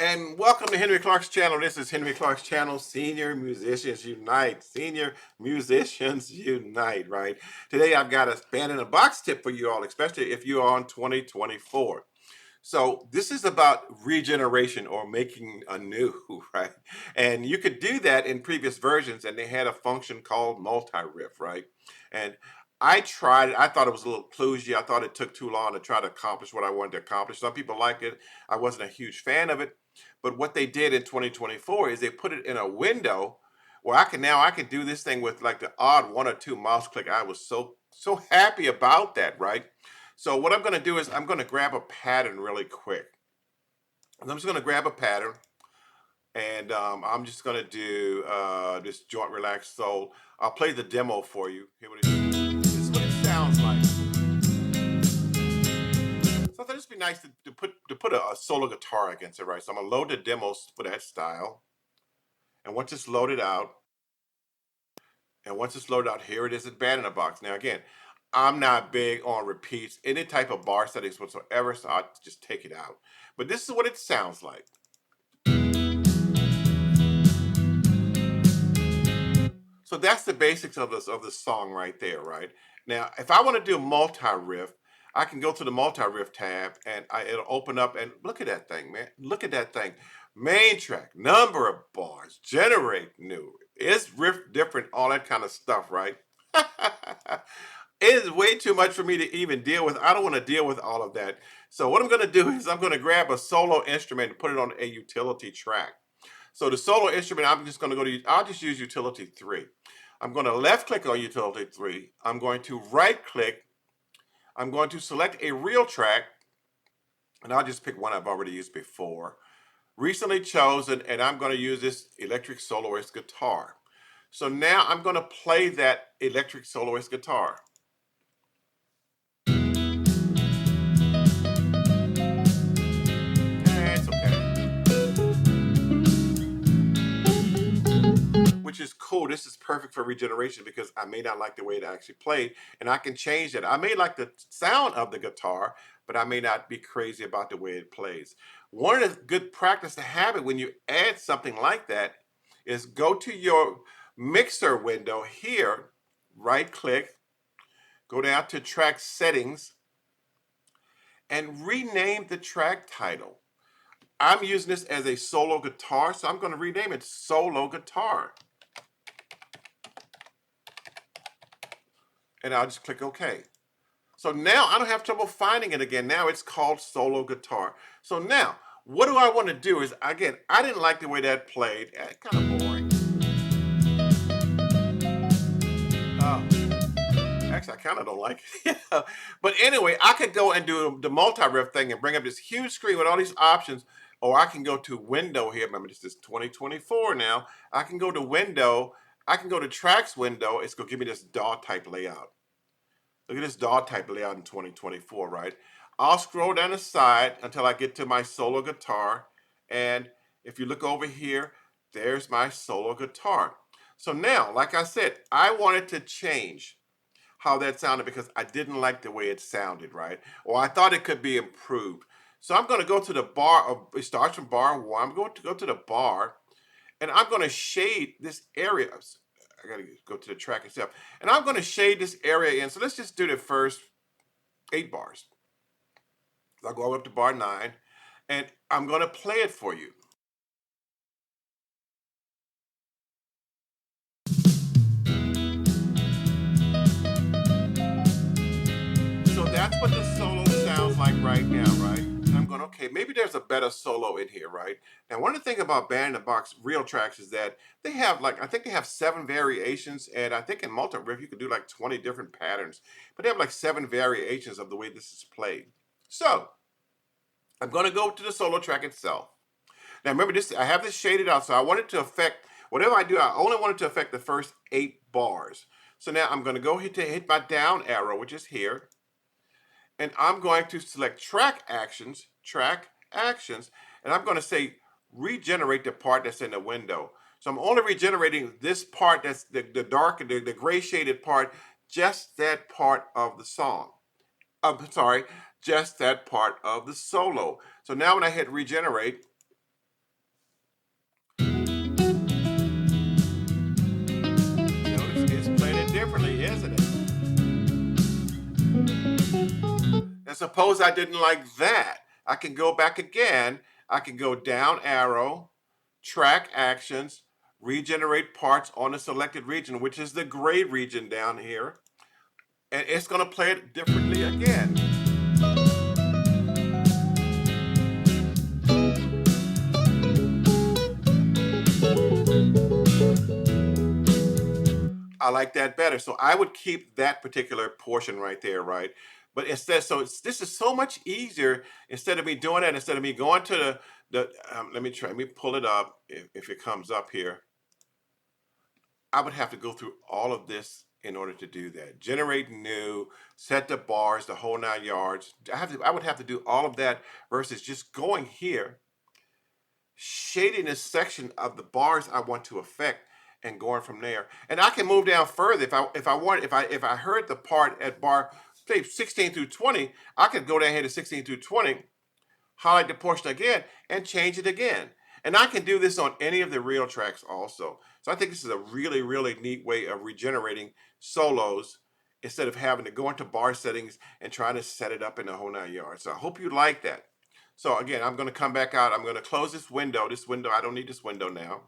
And welcome to Henry Clark's channel. This is Henry Clark's channel, Senior Musicians Unite. Senior Musicians Unite, right? Today I've got a band in a box tip for you all, especially if you're on 2024. So this is about regeneration or making anew, right? And you could do that in previous versions, and they had a function called multi-riff, right? And I tried it. I thought it was a little kludgy. I thought it took too long to try to accomplish what I wanted to accomplish. Some people like it. I wasn't a huge fan of it. But what they did in 2024 is they put it in a window where I can do this thing with like the odd one or two mouse click. I was so happy about that, right? So what I'm going to do is I'm going to grab a pattern really quick. I'm just going to grab a pattern, and I'm just going to do this joint relaxed soul. I'll play the demo for you. Hear what it is. This is what it sounds like. So I thought it'd be nice to put a solo guitar against it, right? So I'm going to load the demos for that style. And once it's loaded out, here it is in band in a box. Now again, I'm not big on repeats, any type of bar settings whatsoever, so I'll just take it out. But this is what it sounds like. So that's the basics of the song right there, right? Now, if I want to do a multi-riff, I can go to the multi-riff tab and it'll open up, and look at that thing, man. Look at that thing. Main track, number of bars, generate new. It's riff different, all that kind of stuff, right? It is way too much for me to even deal with. I don't want to deal with all of that. So what I'm going to do is I'm going to grab a solo instrument and put it on a utility track. So the solo instrument, I'm just going to I'll just use utility 3. I'm going to left click on utility 3. I'm going to right click. I'm going to select a real track, and I'll just pick one I've already used before. Recently chosen, and I'm going to use this electric soloist guitar. So now I'm going to play that electric soloist guitar. It's okay. Which is cool. This is perfect for regeneration because I may not like the way it actually played, and I can change it. I may like the sound of the guitar, but I may not be crazy about the way it plays. One of the good practice to have it when you add something like that is go to your mixer window here, right click, go down to track settings, and rename the track title. I'm using this as a solo guitar, so I'm going to rename it solo guitar. And I'll just click OK. So now I don't have trouble finding it again. Now it's called solo guitar. So now, what do I want to do is, again, I didn't like the way that played. Kind of boring. Actually, I kind of don't like it. But anyway, I could go and do the multi-riff thing and bring up this huge screen with all these options, or I can go to window here. Remember, this is 2024 now. I can go to window. I can go to tracks window. It's going to give me this DAW type layout. Look at this DAW type layout in 2024, right? I'll scroll down the side until I get to my solo guitar. And if you look over here, there's my solo guitar. So now, like I said, I wanted to change how that sounded because I didn't like the way it sounded, right? Or I thought it could be improved. So I'm going to go to the bar. It starts from bar 1. I'm going to go to the bar, and I'm going to shade this area. I got to go to the track itself. And I'm going to shade this area in. So let's just do the first 8 bars. I'll go up to bar 9, and I'm going to play it for you. So that's what the solo sounds like right now, right? And I'm going, okay, maybe there's a better solo in here, right? Now, one of the things about Band in the Box real tracks is that they have I think they have 7 variations, and I think in multi-riff you can do like 20 different patterns, but they have like 7 variations of the way this is played. So I'm going to go to the solo track itself. Now remember this, I have this shaded out, so I want it to affect, whatever I do, I only want it to affect the first 8 bars. So now I'm going to go hit my down arrow, which is here, and I'm going to select track actions, and I'm going to say regenerate the part that's in the window. So I'm only regenerating this part, that's the dark, the gray shaded part, just that part of the song. I'm sorry, just that part of the solo. So now when I hit regenerate, And suppose I didn't like that. I can go back again. I can go down arrow, track actions, regenerate parts on the selected region, which is the gray region down here. And it's going to play it differently again. I like that better. So I would keep that particular portion right there, right? But instead, this is so much easier instead of me doing that, instead of me going to let me try, let me pull it up if it comes up here. I would have to go through all of this in order to do that. Generate new, set the bars, the whole 9 yards. I would have to do all of that versus just going here, shading this section of the bars I want to affect and going from there. And I can move down further if I heard the part at bar say 16 through 20, I could go down here to 16 through 20, highlight the portion again, and change it again. And I can do this on any of the real tracks also. So I think this is a really, really neat way of regenerating solos instead of having to go into bar settings and try to set it up in the whole 9 yards. So I hope you like that. So again, I'm going to come back out. I'm going to close this window. I don't need this window now.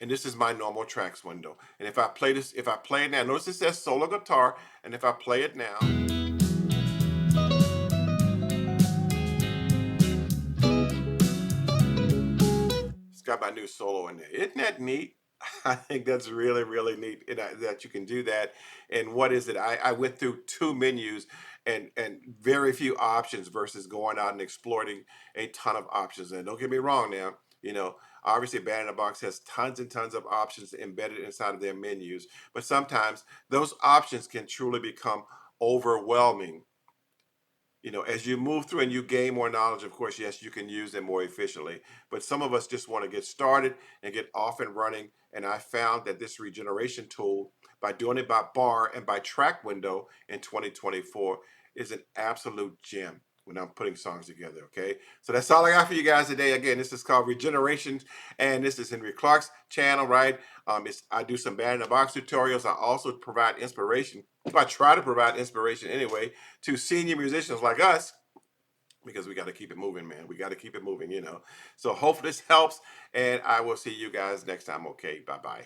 And this is my normal tracks window. And if I play it now, notice it says solo guitar. And if I play it now, it's got my new solo in there. Isn't that neat? I think that's really, really neat that you can do that. And what is it? I went through 2 menus and very few options versus going out and exploiting a ton of options. And don't get me wrong now, obviously Band in a Box has tons and tons of options embedded inside of their menus, but sometimes those options can truly become overwhelming. As you move through and you gain more knowledge, of course, yes, you can use them more efficiently. But some of us just want to get started and get off and running. And I found that this regeneration tool, by doing it by bar and by track window in 2024, is an absolute gem when I'm putting songs together. Okay, so that's all I got for you guys today. Again, this is called Regeneration, and this is Henry Clark's channel, right? I do some Band in a Box tutorials. I also provide inspiration. I try to provide inspiration anyway to senior musicians like us, because we got to keep it moving, man. We got to keep it moving. So hopefully this helps, and I will see you guys next time. Okay, bye-bye.